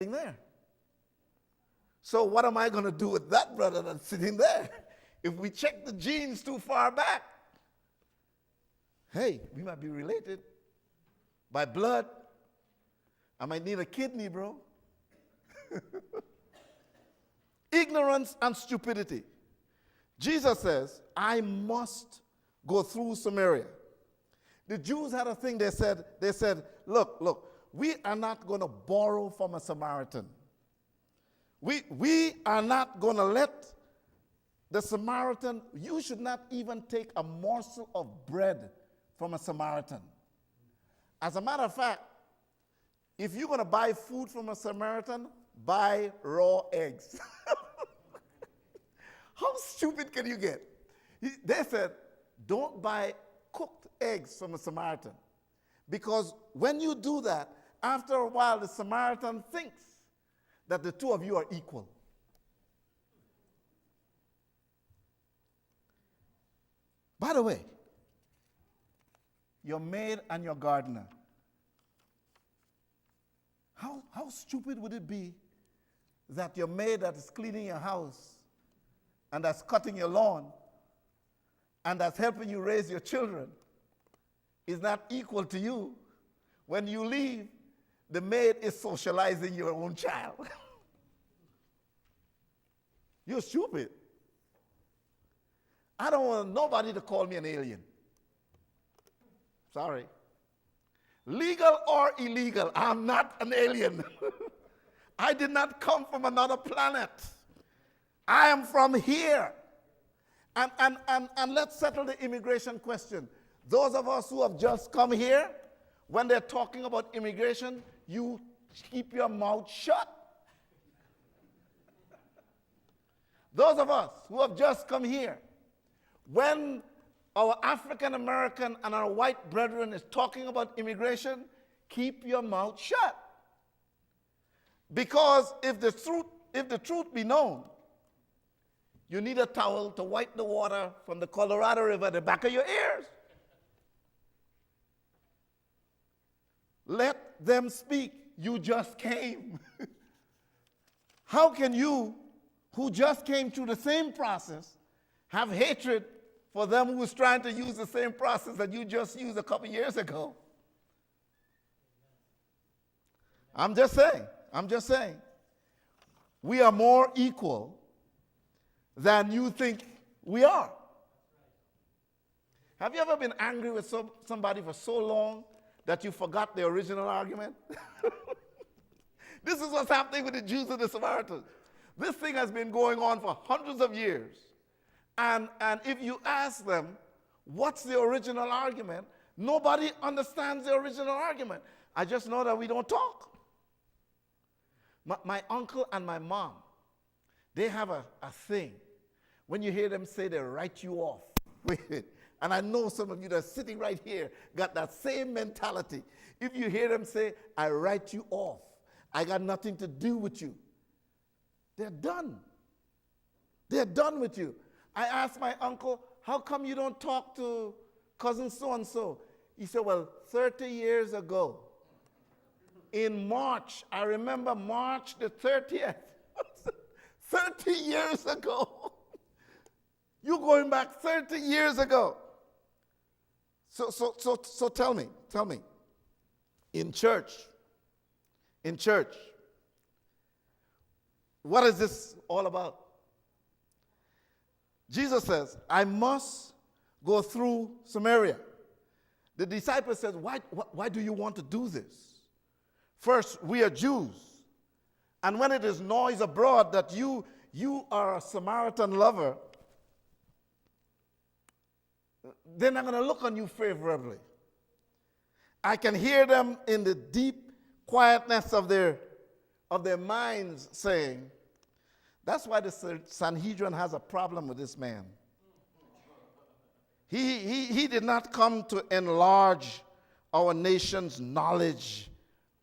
there. So what am I going to do with that brother that's sitting there? If we check the genes too far back, hey, we might be related by blood. I might need a kidney, bro. Ignorance and stupidity. Jesus says, I must go through Samaria. The Jews had a thing, they said, look, we are not going to borrow from a Samaritan. We are not going to let the Samaritan, you should not even take a morsel of bread from a Samaritan. As a matter of fact, if you're going to buy food from a Samaritan, buy raw eggs. How stupid can you get? They said, don't buy cooked eggs from a Samaritan. Because when you do that, after a while, the Samaritan thinks that the two of you are equal. By the way, your maid and your gardener, how stupid would it be that your maid that is cleaning your house and that's cutting your lawn and that's helping you raise your children is not equal to you? When you leave, the maid is socializing your own child. You're stupid. I don't want nobody to call me an alien. Sorry. Legal or illegal, I'm not an alien. I did not come from another planet. I am from here. And let's settle the immigration question. Those of us who have just come here, when they're talking about immigration, you keep your mouth shut. Those of us who have just come here, when our African American and our white brethren is talking about immigration, keep your mouth shut. Because if the truth be known, you need a towel to wipe the water from the Colorado River at the back of your ears. Let them speak. You just came. How can you, who just came through the same process, have hatred for them who was trying to use the same process that you just used a couple years ago? I'm just saying. We are more equal than you think we are. Have you ever been angry with somebody for so long that you forgot the original argument? This is what's happening with the Jews and the Samaritans. This thing has been going on for hundreds of years. And if you ask them, what's the original argument? Nobody understands the original argument. I just know that we don't talk. My uncle and my mom, they have a thing. When you hear them say they write you off. Wait. And I know some of you that are sitting right here got that same mentality. If you hear them say, I write you off, I got nothing to do with you, they're done. They're done with you. I asked my uncle, how come you don't talk to cousin so-and-so? He said, well, 30 years ago, in March, I remember March the 30th, 30 years ago. You're going back 30 years ago. So tell me, in church, what is this all about? Jesus says, I must go through Samaria. The disciples said, why do you want to do this? First, we are Jews. And when it is noise abroad that you are a Samaritan lover, they're not going to look on you favorably. I can hear them in the deep quietness of their minds saying, that's why the Sanhedrin has a problem with this man. He did not come to enlarge our nation's knowledge,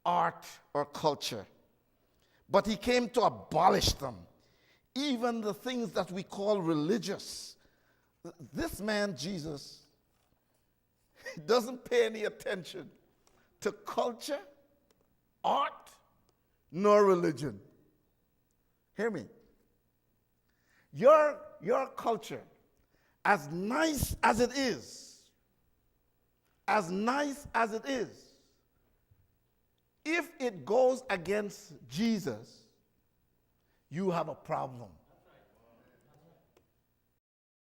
art, or culture, but he came to abolish them, even the things that we call religious. This man, Jesus, doesn't pay any attention to culture, art, nor religion. Hear me. Your culture, as nice as it is, if it goes against Jesus, you have a problem.